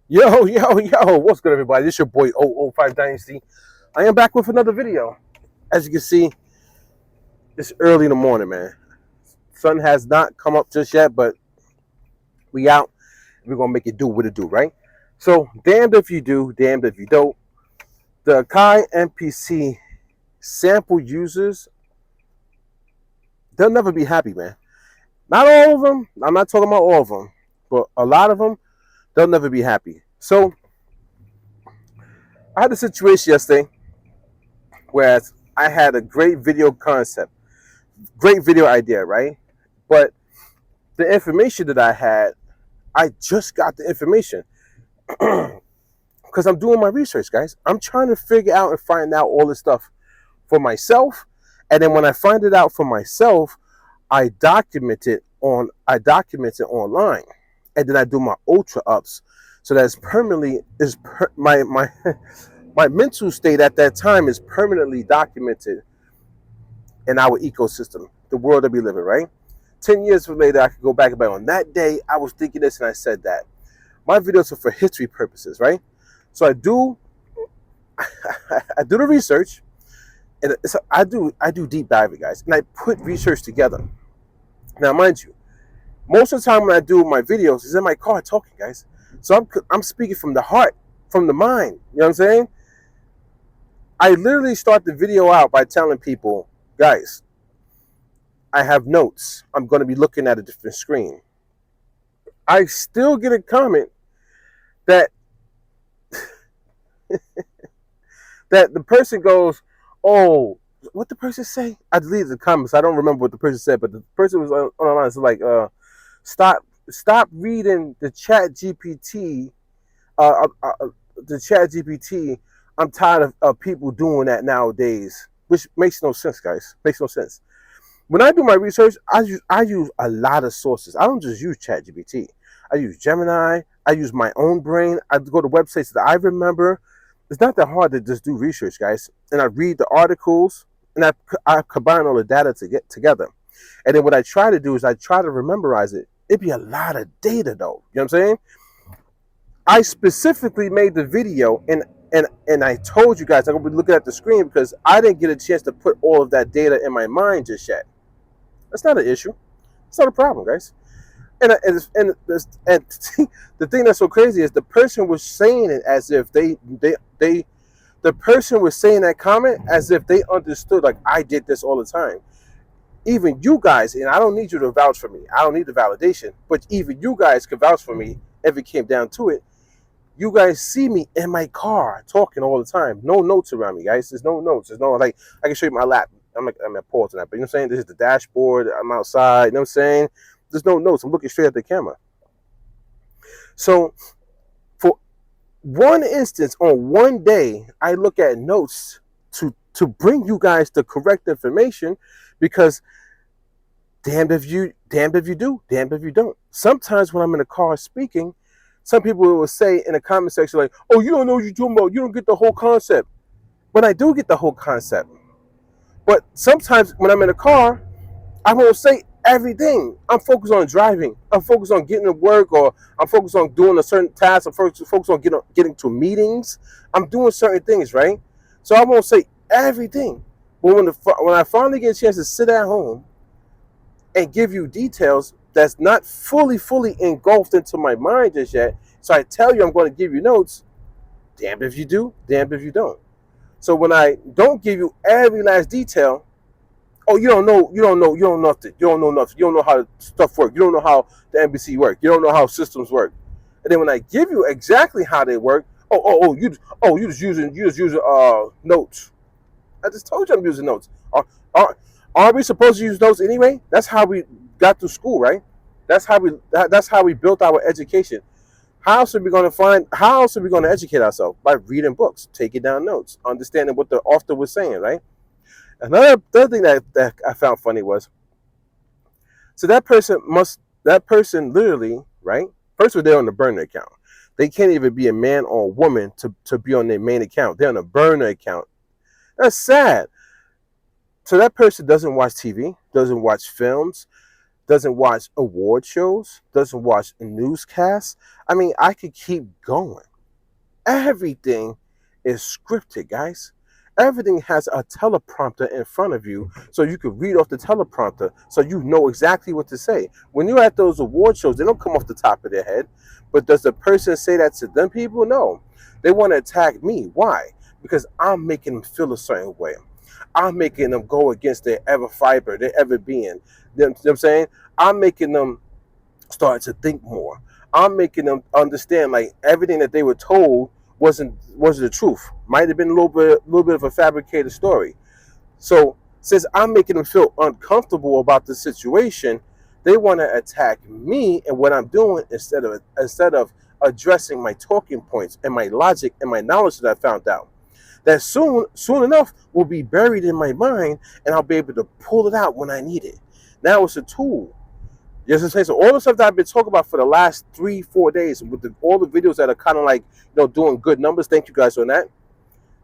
Yo, what's good, everybody? This is your boy 005 Dynasty. I am back with another video. As you can see, it's early in the morning, man. Sun has not come up just yet, but we out. We're going to make it do what it do, right? So, damned if you do, damned if you don't. The Akai MPC Sample users, they'll never be happy, man. Not all of them. I'm not talking about all of them, but a lot of them, they'll never be happy. So, I had a situation yesterday. Whereas I had a great video concept, great video idea, right? But the information that I had, I just got the information because I'm doing my research, guys. I'm trying to figure out and find out all this stuff for myself, and then when I find it out for myself, I document it online, and then I do my ultra ups, so that's permanently my my mental state at that time is permanently documented in our ecosystem, the world that we live in, right? 10 years later, I could go back and be on that day, I was thinking this and I said that. My videos are for history purposes, right? So I do I do the research, and I do deep diving, guys, and I put research together. Now, mind you, most of the time when I do my videos is in my car talking, guys. So I'm speaking from the heart, from the mind. You know what I'm saying? I literally start the video out by telling people, guys, I have notes. I'm going to be looking at a different screen. I still get a comment that that the person goes, "Oh, what the person say?" I deleted the comments. I don't remember what the person said, but the person was on the line. So like, stop reading the Chat GPT. The Chat GPT. I'm tired of people doing that nowadays, which makes no sense, guys. Makes no sense. When I do my research, I use a lot of sources. I don't just use ChatGPT. I use Gemini. I use my own brain. I go to websites that I remember. It's not that hard to just do research, guys. And I read the articles, and I combine all the data to get together. And then what I try to do is I try to memorize it. It'd be a lot of data, though. You know what I'm saying? I specifically made the video, and I told you guys I'm gonna be looking at the screen because I didn't get a chance to put all of that data in my mind just yet. That's not an issue. It's not a problem, guys. And the thing that's so crazy is the person was saying it as if they the person was saying that comment as if they understood, like, I did this all the time. Even you guys, and I don't need you to vouch for me. I don't need the validation, but even you guys could vouch for me if it came down to it. You guys see me in my car talking all the time. No notes around me, guys. There's no notes. There's no, like, I can show you my lap. I'm at pause on that, but you know what I'm saying? This is the dashboard. I'm outside. You know what I'm saying? There's no notes. I'm looking straight at the camera. So for one instance, on one day, I look at notes to bring you guys the correct information, because damned if you do, damned if you don't. Sometimes when I'm in the car speaking, some people will say in the comment section, like, "Oh, you don't know what you're talking about. You don't get the whole concept." But I do get the whole concept. But sometimes when I'm in the car, I won't say everything. I'm focused on driving. I'm focused on getting to work, or I'm focused on doing a certain task. I'm focused on getting to meetings. I'm doing certain things, right? So I won't say everything. But when I finally get a chance to sit at home and give you details that's not fully engulfed into my mind just yet, so I tell you I'm going to give you notes. Damned if you do, damned if you don't. So when I don't give you every last detail, oh, you don't know nothing. You don't know nothing. You don't know how stuff works. You don't know how the MPC work. You don't know how systems work. And then when I give you exactly how they work, you just using notes. I just told you I'm using notes. Are we supposed to use notes anyway? That's how we got through school, right? That's how we built our education. How else are we going to educate ourselves? By reading books, taking down notes, understanding what the author was saying, right? Another third thing that I found funny was, so that person literally, right? First of all, they're on the burner account. They can't even be a man or a woman to be on their main account. They're on a burner account. That's sad. So that person doesn't watch TV, doesn't watch films, doesn't watch award shows, doesn't watch newscasts. I mean, I could keep going. Everything is scripted, guys. Everything has a teleprompter in front of you so you can read off the teleprompter so you know exactly what to say. When you're at those award shows, they don't come off the top of their head. But does the person say that to them people? No. They want to attack me. Why? Because I'm making them feel a certain way. I'm making them go against their ever fiber, their ever being. You know what I'm saying? I'm making them start to think more. I'm making them understand like everything that they were told wasn't the truth. Might have been a little bit of a fabricated story. So since I'm making them feel uncomfortable about the situation, they want to attack me and what I'm doing instead of addressing my talking points and my logic and my knowledge that I found out. That soon enough will be buried in my mind and I'll be able to pull it out when I need it. Now it's a tool. Yes, I'm saying, so all the stuff that I've been talking about for the last 3-4 days with all the videos that are kind of like, doing good numbers. Thank you guys on that.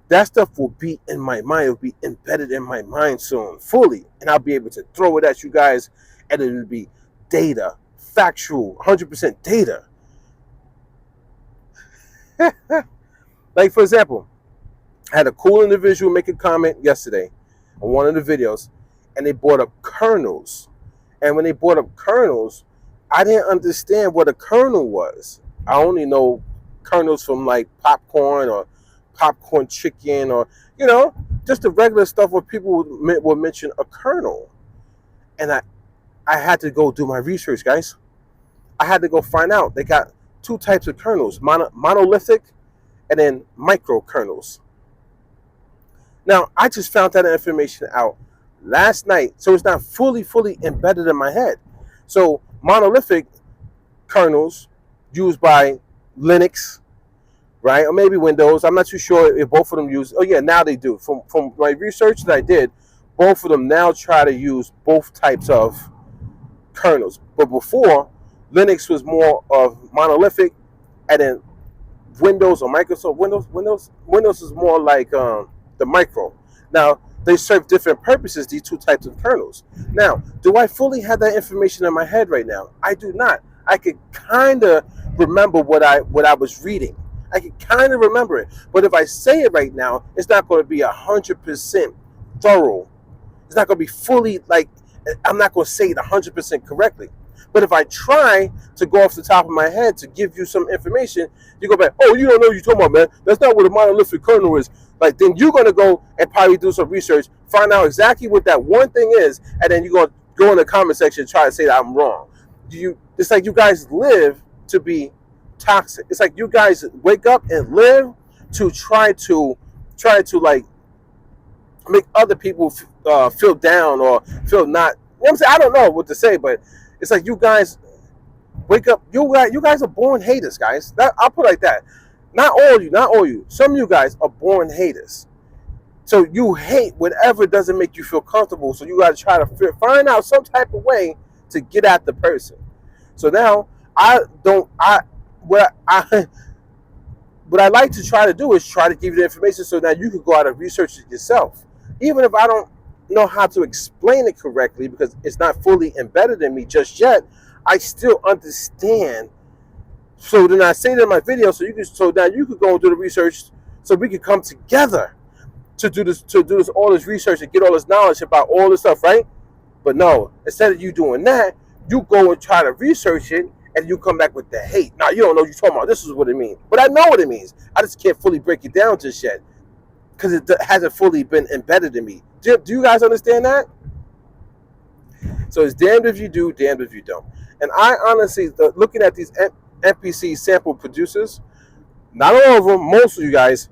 That stuff will be in my mind. It will be embedded in my mind soon, fully. And I'll be able to throw it at you guys and it'll be data, factual, 100% data. Like, for example, I had a cool individual make a comment yesterday on one of the videos and they brought up kernels. And when they brought up kernels, I didn't understand what a kernel was. I only know kernels from like popcorn or popcorn chicken or, just the regular stuff where people would mention a kernel. And I had to go do my research, guys. I had to go find out. They got two types of kernels, monolithic and then micro kernels. Now, I just found that information out last night, so it's not fully embedded in my head. So monolithic kernels used by Linux, right, or maybe Windows. I'm not too sure if both of them use. Oh yeah, now they do. From my research that I did, both of them now try to use both types of kernels. But before, Linux was more of monolithic, and then Windows or Microsoft Windows is more like the micro. Now, they serve different purposes, these two types of kernels. Now, do I fully have that information in my head right now? I do not. I could kind of remember what I was reading. I could kind of remember it. But if I say it right now, it's not going to be 100% thorough. It's not going to be fully, like, I'm not going to say it 100% correctly. But if I try to go off the top of my head to give you some information, you go back, oh, you don't know what you're talking about, man. That's not what a monolithic kernel is. Like, then you're going to go and probably do some research, find out exactly what that one thing is, and then you're going to go in the comment section and try to say that I'm wrong. It's like you guys live to be toxic. It's like you guys wake up and live to try to like make other people feel down or feel not. You know what I'm saying? I don't know what to say, but it's like you guys wake up. You guys are born haters, guys. I'll put it like that. Not all you. Some of you guys are born haters. So you hate whatever doesn't make you feel comfortable. So you got to try to find out some type of way to get at the person. So now what I like to try to do is try to give you the information so that you can go out and research it yourself. Even if I don't know how to explain it correctly because it's not fully embedded in me just yet, I still understand. So then I say it in my video so now you can go and do the research so we can come together to do all this research and get all this knowledge about all this stuff, right? But no, instead of you doing that, you go and try to research it and you come back with the hate. Now you don't know what you're talking about. This is what it means. But I know what it means. I just can't fully break it down just yet because it hasn't fully been embedded in me. Do you guys understand that? So it's damned if you do, damned if you don't. And I honestly, looking at these MPC Sample producers, not all of them, most of you guys,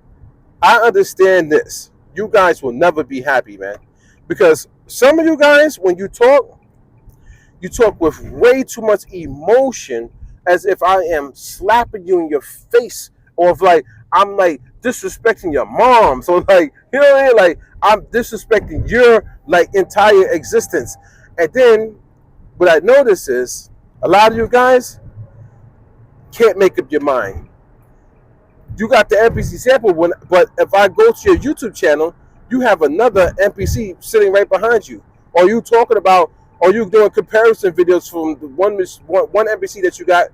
I understand this. You guys will never be happy, man. Because some of you guys, when you talk with way too much emotion as if I am slapping you in your face or if like I'm like disrespecting your mom. So like, you know what I mean? Like I'm disrespecting your like entire existence. And then what I notice is a lot of you guys can't make up your mind. You got the MPC sample one, but if I go to your YouTube channel, you have another MPC sitting right behind you. Or you talking about or you doing comparison videos from the one MPC that you got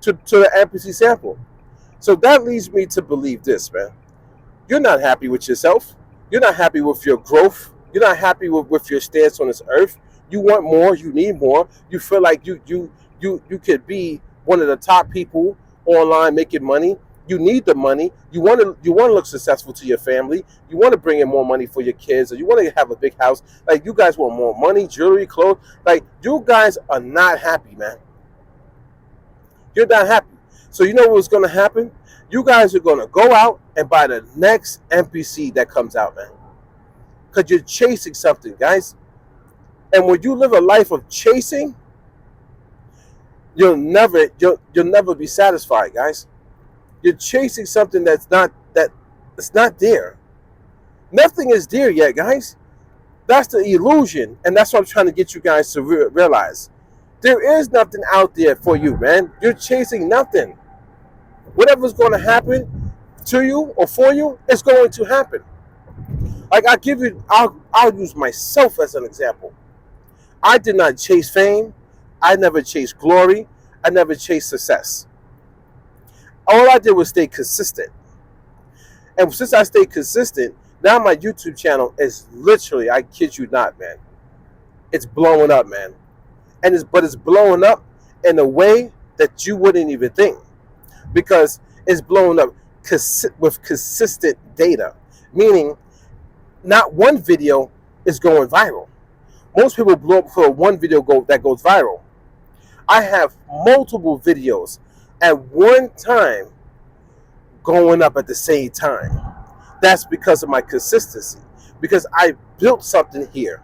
to the MPC sample. So that leads me to believe this, man. You're not happy with yourself. You're not happy with your growth. You're not happy with your stance on this earth. You want more. You need more. You feel like you could be one of the top people online making money. You need the money. You want to look successful to your family. You want to bring in more money for your kids, or you want to have a big house. Like, you guys want more money, jewelry, clothes. Like, you guys are not happy, man. You're not happy. So you know what's going to happen? You guys are going to go out and buy the next MPC that comes out, man. Because you're chasing something, guys. And when you live a life of chasing, you'll never be satisfied, guys. You're chasing something that's not there. Nothing is there yet, guys. That's the illusion, and that's what I'm trying to get you guys to realize. There is nothing out there for you, man. You're chasing nothing. Whatever's going to happen to you or for you, it's going to happen. Like, I'll use myself as an example. I did not chase fame. I never chased glory. I never chased success. All I did was stay consistent. And since I stayed consistent, now my YouTube channel is literally, I kid you not, man, it's blowing up, man. But it's blowing up in a way that you wouldn't even think, because it's blowing up with consistent data, meaning not one video is going viral. Most people blow up for one video that goes viral. I have multiple videos at one time going up at the same time. That's because of my consistency, because I built something here.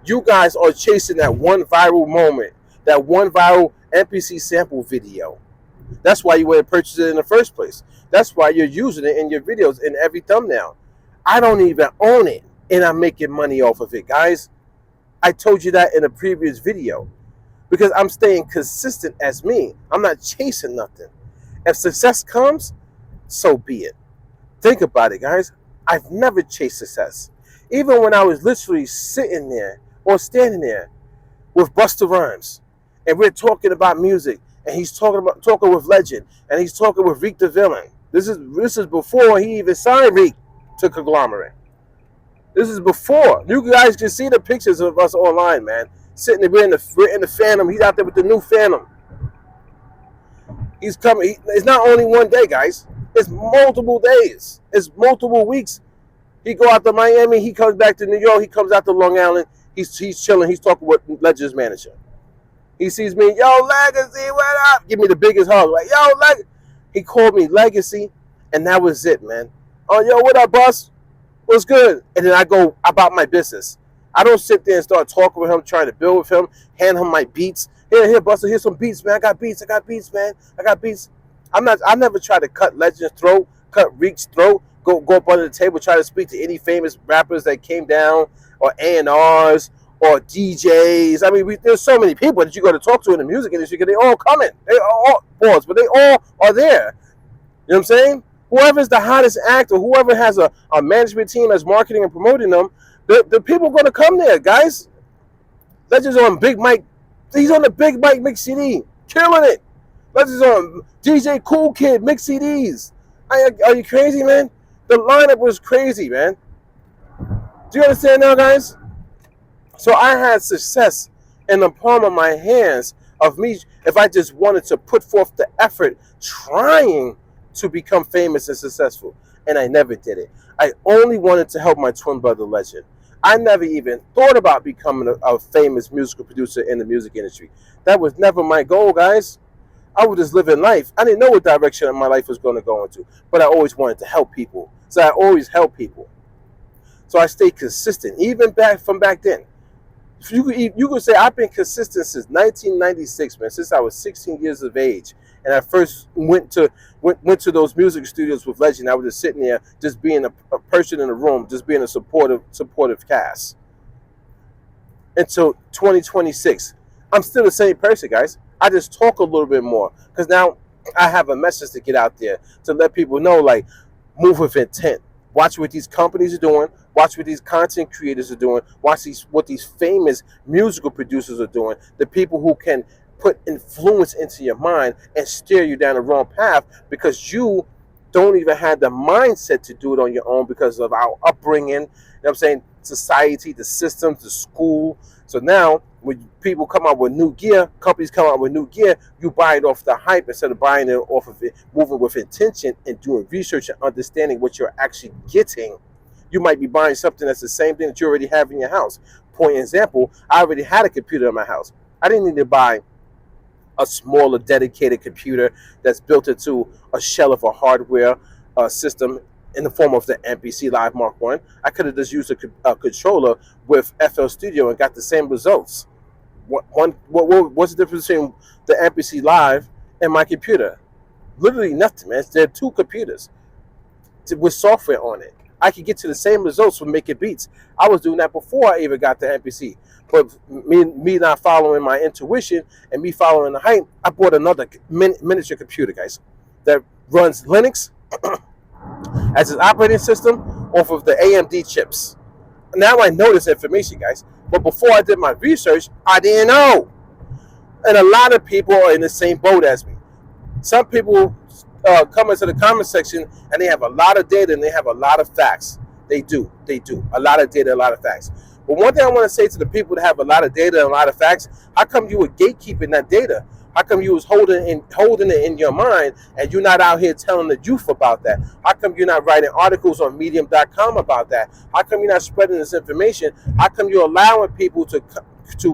You guys are chasing that one viral moment, that one viral MPC sample video. That's why you went and purchased it in the first place. That's why you're using it in your videos, in every thumbnail. I don't even own it, and I'm making money off of it, guys. I told you that in a previous video, because I'm staying consistent as me. I'm not chasing nothing. If success comes, so be it. Think about it, guys. I've never chased success. Even when I was literally sitting there or standing there with Busta Rhymes, and we're talking about music, and he's talking with Legend, and he's talking with Reek the Villain. This is before he even signed Reek to Conglomerate. This is before. You guys can see the pictures of us online, man. Sitting there, we're in the Phantom. He's out there with the new Phantom. He's coming. It's not only one day, guys. It's multiple days. It's multiple weeks. He go out to Miami. He comes back to New York. He comes out to Long Island. He's chilling. He's talking with Legend's manager. He sees me. Yo, Legacy, what up? Give me the biggest hug. Like, yo, Legacy. He called me Legacy, and that was it, man. Oh, yo, what up, boss? What's good? And then I go about my business. I don't sit there and start talking with him, trying to build with him, hand him my beats. Here, Buster, here's some beats, man. I got beats, man. I got beats. I never try to cut Legend's throat, cut Reek's throat, go up under the table, try to speak to any famous rappers that came down, or A&Rs, or DJs. I mean, there's so many people that you got to talk to in the music industry, because they all coming. They all pause, but they all are there. You know what I'm saying? Whoever's the hottest actor, whoever has a management team that's marketing and promoting them, the people are going to come there, guys. Legend's on Big Mike. He's on the Big Mike mix CD, killing it. Legend's on DJ Cool Kid mix CDs. Are you crazy, man? The lineup was crazy, man. Do you understand now, guys? So I had success in the palm of my hands of me, if I just wanted to put forth the effort trying to become famous and successful. And I never did it. I only wanted to help my twin brother Legend. I never even thought about becoming a famous musical producer in the music industry. That was never my goal, guys. I was just living life. I didn't know what direction my life was going to go into, but I always wanted to help people. So I always helped people. So I stayed consistent, even from back then. You could say I've been consistent since 1996, man, since I was 16 years of age. And I first went to those music studios with Legend. I was just sitting there, just being a person in the room, just being a supportive cast. Until 2026. I'm still the same person, guys. I just talk a little bit more, because now I have a message to get out there to let people know, like, move with intent. Watch what these companies are doing. Watch what these content creators are doing. Watch what these famous musical producers are doing. The people who can put influence into your mind and steer you down the wrong path because you don't even have the mindset to do it on your own because of our upbringing. You know what I'm saying? Society, the systems, the school. So now when people come out with new gear, companies come out with new gear, you buy it off the hype instead of buying it off of it, moving with intention and doing research and understanding what you're actually getting. You might be buying something that's the same thing that you already have in your house. Point example, I already had a computer in my house. I didn't need to buy a smaller dedicated computer that's built into a shell of a hardware system in the form of the MPC Live Mark 1. I could have just used a controller with FL Studio and got the same results. What's the difference between the MPC Live and my computer? Literally nothing, man. There are two computers with software on it. I could get to the same results from making beats. I was doing that before I even got the MPC. But me not following my intuition and me following the hype, I bought another miniature computer, guys, that runs Linux as an operating system off of the AMD chips. Now I know this information, guys. But before I did my research, I didn't know. And a lot of people are in the same boat as me. Some people come into the comment section and they have a lot of data and they have a lot of facts. They do. A lot of data, a lot of facts. But one thing I want to say to the people that have a lot of data and a lot of facts, how come you were gatekeeping that data? How come you was holding it in your mind and you're not out here telling the youth about that? How come you're not writing articles on medium.com about that? How come you're not spreading this information? How come you're allowing people to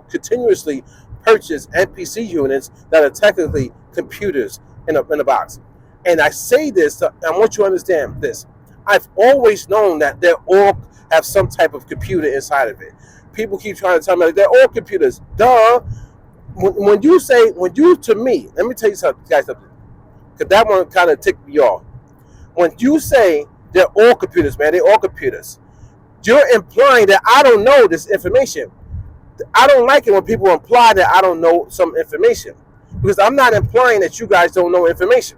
continuously purchase MPC units that are technically computers in a box? And I say this, I want you to understand this. I've always known that they all have some type of computer inside of it. People keep trying to tell me like they're all computers. Duh. When you to me, let me tell you something, guys, because that one kind of ticked me off. When you say they're all computers, man, they're all computers, you're implying that I don't know this information. I don't like it when people imply that I don't know some information, because I'm not implying that you guys don't know information.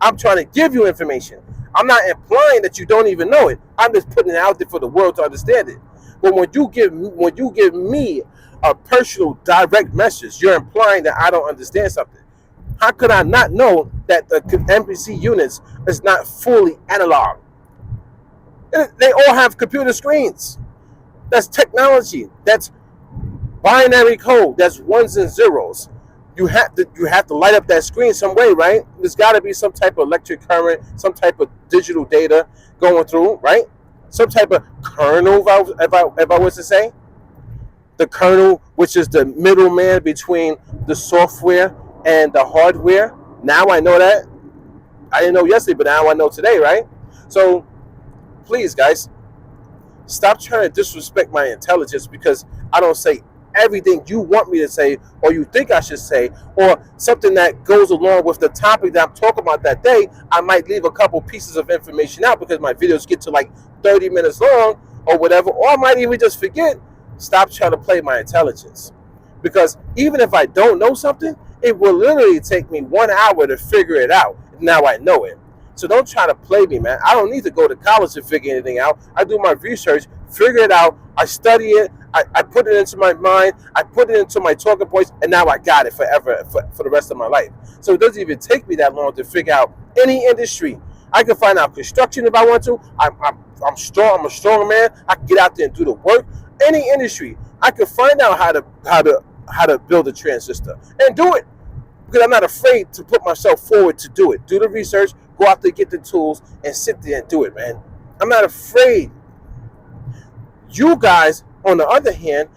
I'm trying to give you information. I'm not implying that you don't even know it. I'm just putting it out there for the world to understand it. But when you give me a personal direct message, you're implying that I don't understand something. How could I not know that the MPC units is not fully analog? They all have computer screens. That's technology. That's binary code. That's ones and zeros. You have to light up that screen some way, right? There's got to be some type of electric current, some type of digital data going through, right? Some type of kernel, if I was to say. The kernel, which is the middleman between the software and the hardware. Now I know that. I didn't know yesterday, but now I know today, right? So, please, guys, stop trying to disrespect my intelligence because I don't say everything you want me to say or you think I should say, or something that goes along with the topic that I'm talking about that day. I might leave a couple pieces of information out because my videos get to like 30 minutes long or whatever, or I might even just forget. Stop trying to play my intelligence, because even if I don't know something, it will literally take me 1 hour to figure it out. Now I know it. So don't try to play me, man. I don't need to go to college to figure anything out. I do my research, figure it out, I study it, I put it into my mind, I put it into my talking points, and now I got it forever for the rest of my life. So it doesn't even take me that long to figure out any industry. I can find out construction if I want to. I'm strong. I'm a strong man. I can get out there and do the work. Any industry, I can find out how to build a transistor and do it, because I'm not afraid to put myself forward to do it. Do the research, go out there, get the tools, and sit there and do it, man. I'm not afraid. You guys, on the other hand,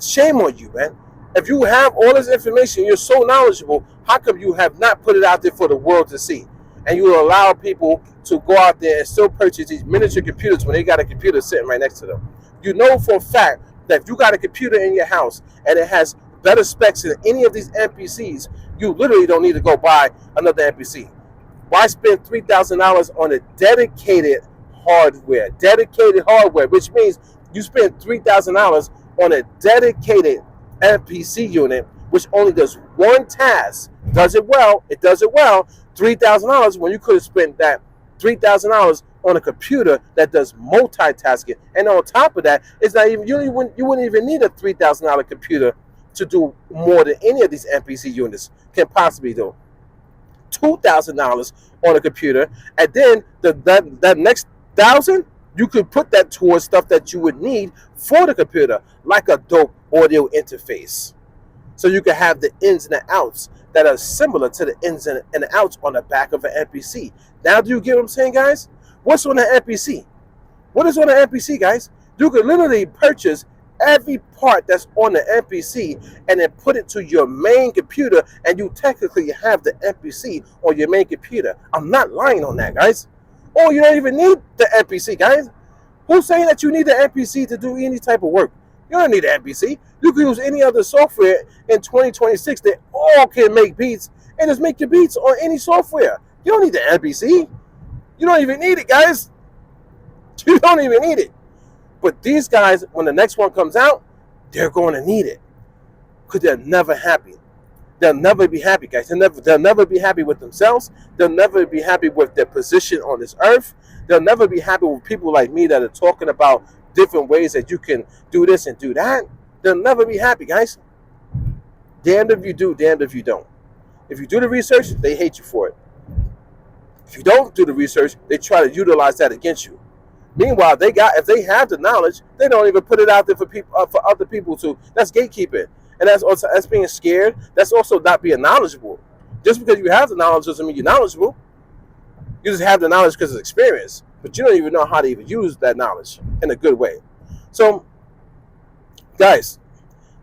shame on you, man. If you have all this information, you're so knowledgeable, how come you have not put it out there for the world to see? And you allow people to go out there and still purchase these miniature computers when they got a computer sitting right next to them. You know for a fact that if you got a computer in your house and it has better specs than any of these MPCs, you literally don't need to go buy another MPC. Why spend $3,000 on a dedicated hardware, which means you spend $3,000 on a dedicated MPC unit, which only does one task, does it well, $3,000 when you could have spent that $3,000 on a computer that does multitasking. And on top of that, it's not even you wouldn't even need a $3,000 computer to do more than any of these MPC units can possibly do. $2,000 on a computer, and then that next $1,000 you could put that towards stuff that you would need for the computer, like a dope audio interface. So you can have the ins and the outs that are similar to the ins and the outs on the back of an MPC. Now, do you get what I'm saying, guys? What's on the MPC? What is on the MPC, guys? You could literally purchase every part that's on the MPC and then put it to your main computer, and you technically have the MPC on your main computer. I'm not lying on that, guys. Or you don't even need the MPC, guys. Who's saying that you need the MPC to do any type of work? You don't need the MPC. You can use any other software in 2026 that all can make beats, and just make your beats on any software. You don't need the MPC. You don't even need it, guys. You don't even need it. But these guys, when the next one comes out, they're going to need it because they're never happy. They'll never be happy, guys. They'll never be happy with themselves. They'll never be happy with their position on this earth. They'll never be happy with people like me that are talking about different ways that you can do this and do that. They'll never be happy, guys. Damned if you do, damned if you don't. If you do the research, they hate you for it. If you don't do the research, they try to utilize that against you. Meanwhile, if they have the knowledge, they don't even put it out there for people, for other people to. That's gatekeeping, and that's being scared. That's also not being knowledgeable. Just because you have the knowledge doesn't mean you're knowledgeable. You just have the knowledge because of experience, but you don't even know how to even use that knowledge in a good way. So, guys,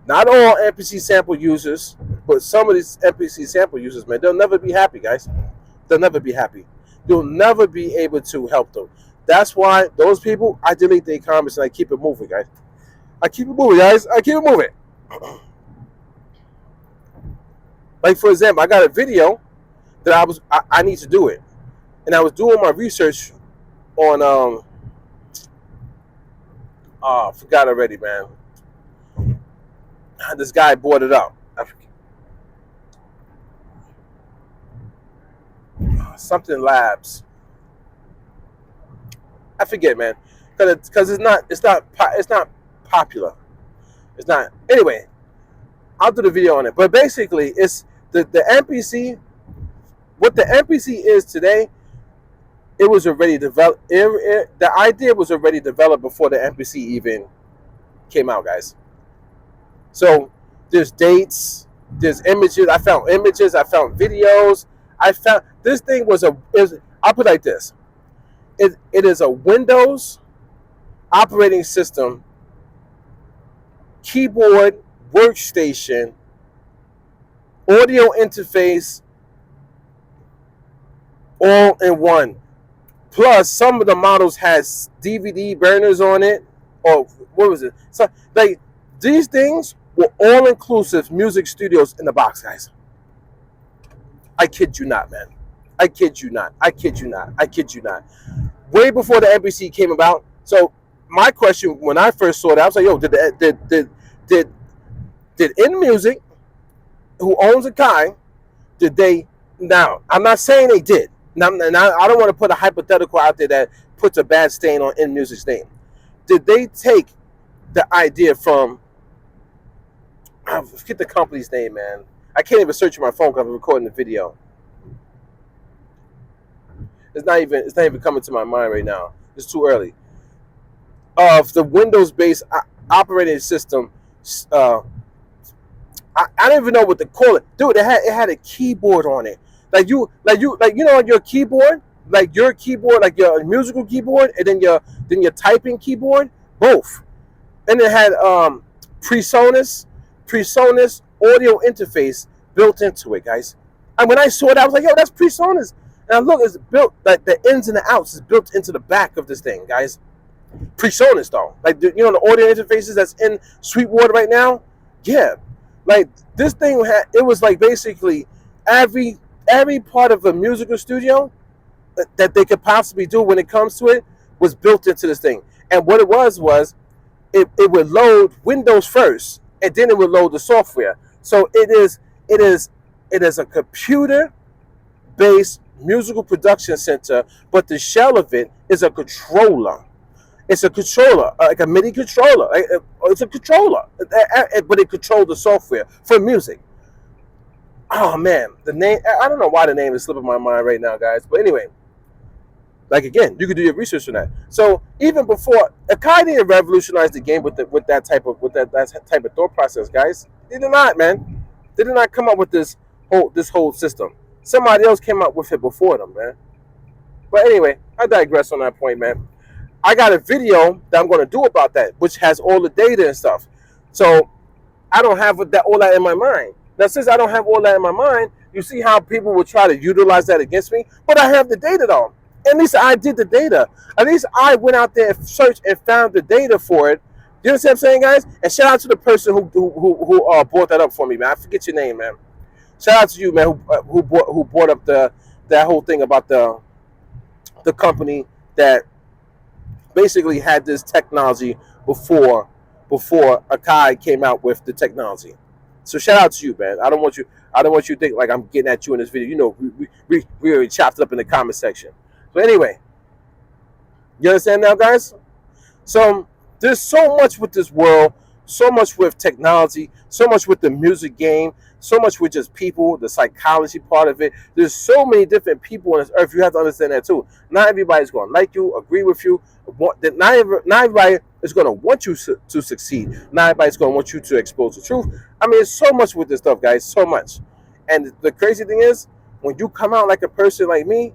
not all MPC Sample users, but some of these MPC Sample users, man, they'll never be happy, guys. They'll never be happy. You'll never be able to help them. That's why those people, I delete their comments and I keep it moving, guys. I keep it moving, guys. I keep it moving. Like, for example, I got a video that I need to do it. And I was doing my research on, I forgot already, man. This guy brought it up. Something Labs. I forget, man, because it's not popular. It's not. Anyway, I'll do the video on it. But basically, it's the MPC. What the MPC is today, it was already developed. The idea was already developed before the MPC even came out, guys. So there's dates, there's images. I found images. I found videos. I found this thing I'll put it like this. It is a Windows operating system, keyboard, workstation, audio interface, all in one. Plus, some of the models has DVD burners on it, or what was it? So, like, these things were all-inclusive music studios in the box, guys. I kid you not, man. I kid you not. I kid you not. I kid you not. Way before the MPC came about. So my question when I first saw that, I was like, "Yo, did In Music, who owns Akai, did they?" Now, I'm not saying they did. Now, I don't want to put a hypothetical out there that puts a bad stain on In Music's name. Did they take the idea from? I forget the company's name, man. I can't even search my phone because I'm recording the video. It's not even coming to my mind right now. It's too early. Of the Windows-based operating system, I don't even know what to call it, dude. It had a keyboard on it, like you know, on your keyboard, like your musical keyboard, and then your typing keyboard, both, and it had PreSonus audio interface built into it, guys. And when I saw it, I was like, "Yo, that's PreSonus." And look, it's built, like the ins and the outs is built into the back of this thing, guys. PreSonus, though. Like, the audio interfaces that's in Sweetwater right now? Yeah. Like, this thing it was like basically every part of a musical studio that they could possibly do when it comes to it was built into this thing. And what it was it would load Windows first, and then it would load the software. So it is a computer-based musical production center, but the shell of it is a controller. It's a controller, like a MIDI controller. It's a controller, but it controls the software for music. Oh man, the name, I don't know why the name is slipping my mind right now, guys. But anyway, like again, you could do your research on that. So even before Akai didn't revolutionize the game with that type of thought process, guys. They did not, man. They did not come up with this whole system. Somebody else came up with it before them, man. But anyway, I digress on that point, man. I got a video that I'm going to do about that, which has all the data and stuff. So I don't have all that in my mind. Now, since I don't have all that in my mind, you see how people will try to utilize that against me? But I have the data, though. At least I did the data. At least I went out there and searched and found the data for it. You understand what I'm saying, guys? And shout out to the person who brought that up for me, man. I forget your name, man. Shout out to you, man, who brought up that whole thing about the company that basically had this technology before Akai came out with the technology. So shout out to you, man. I don't want you to think like I'm getting at you in this video. You know, we already chopped it up in the comment section. So anyway, you understand now, guys? So there's so much with this world, so much with technology, so much with the music game, so much with just people, the psychology part of it. There's so many different people on this earth. You have to understand that too. Not everybody's going to like you, agree with you. Not everybody is going to want you to succeed. Not everybody's going to want you to expose the truth. I mean, there's so much with this stuff, guys, so much. And the crazy thing is, when you come out like a person like me,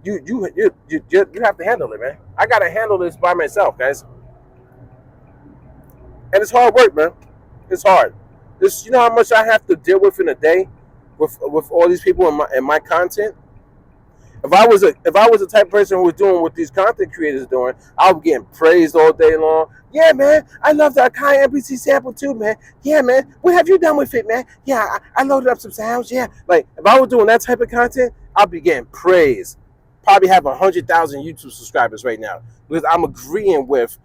you have to handle it, man. I got to handle this by myself, guys. And it's hard work, man. It's hard. You know how much I have to deal with in a day with all these people in my content. If I was the type of person who was doing what these content creators are doing, I would be getting praised all day long. Yeah, man, I love the Akai MPC sample too, man. Yeah, man, what have you done with it, man? Yeah, I loaded up some sounds. Yeah, like if I was doing that type of content, I'd be getting praised. Probably have 100,000 YouTube subscribers right now because I'm agreeing with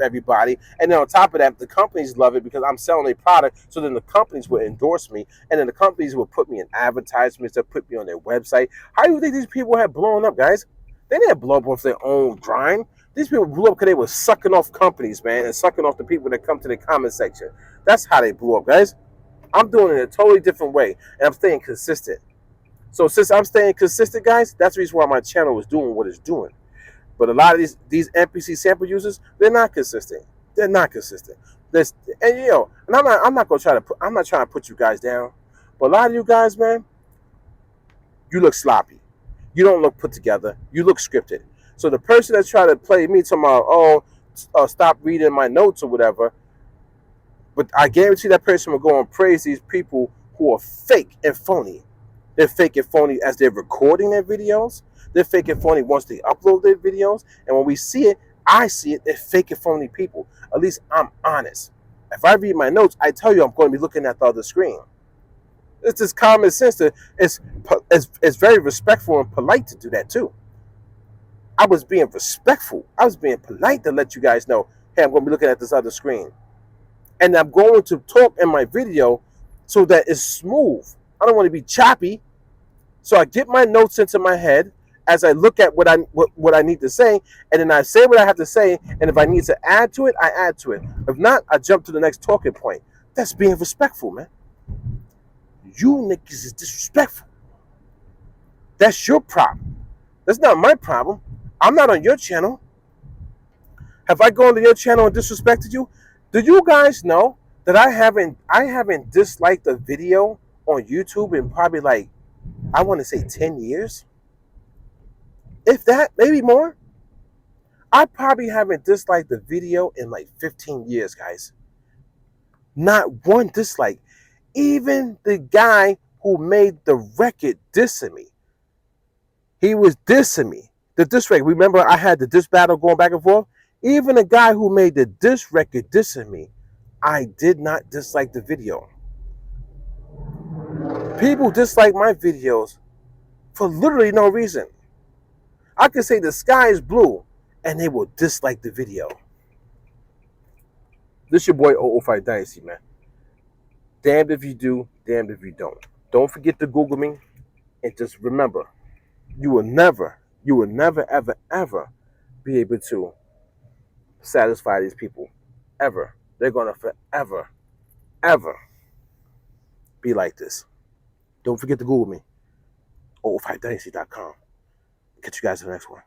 everybody, and then on top of that, the companies love it because I'm selling a product. So then the companies will endorse me, and then the companies will put me in advertisements. They'll put me on their website. How do you think these people have blown up, guys? They didn't blow up off their own grind. These people blew up because they were sucking off companies, man, and sucking off the people that come to the comment section. That's how they blew up, guys. I'm doing it in a totally different way, and I'm staying consistent. So since I'm staying consistent, guys, that's the reason why my channel is doing what it's doing. But a lot of these MPC sample users, they're not consistent. They're not consistent. And I'm not trying to put you guys down. But a lot of you guys, man, you look sloppy. You don't look put together. You look scripted. So the person that's trying to play me tomorrow, stop reading my notes or whatever. But I guarantee that person will go and praise these people who are fake and phony. They're fake and phony as they're recording their videos. They're fake and phony once they upload their videos. And when we see it, I see it, they're fake and phony people. At least I'm honest. If I read my notes, I tell you I'm going to be looking at the other screen. It's just common sense. It's very respectful and polite to do that too. I was being respectful. I was being polite to let you guys know, hey, I'm going to be looking at this other screen. And I'm going to talk in my video so that it's smooth. I don't want to be choppy. So I get my notes into my head as I look at what I need to say, and then I say what I have to say, and if I need to add to it, I add to it. If not, I jump to the next talking point. That's being respectful, man. You niggas is disrespectful. That's your problem. That's not my problem. I'm not on your channel. Have I gone to your channel and disrespected you? Do you guys know that I haven't disliked a video on YouTube in probably like, I want to say 10 years? If that, maybe more. I probably haven't disliked the video in like 15 years, guys. Not one dislike. Even the guy who made the record dissing me. He was dissing me. The diss record. Remember I had the diss battle going back and forth? Even the guy who made the diss record dissing me, I did not dislike the video. People dislike my videos for literally no reason. I could say the sky is blue, and they will dislike the video. This your boy 005 Dynasty, man. Damned if you do, damned if you don't. Don't forget to Google me, and just remember, you will never, ever, ever be able to satisfy these people. Ever. They're gonna forever, ever be like this. Don't forget to Google me. 005dynasty.com. Catch you guys in the next one.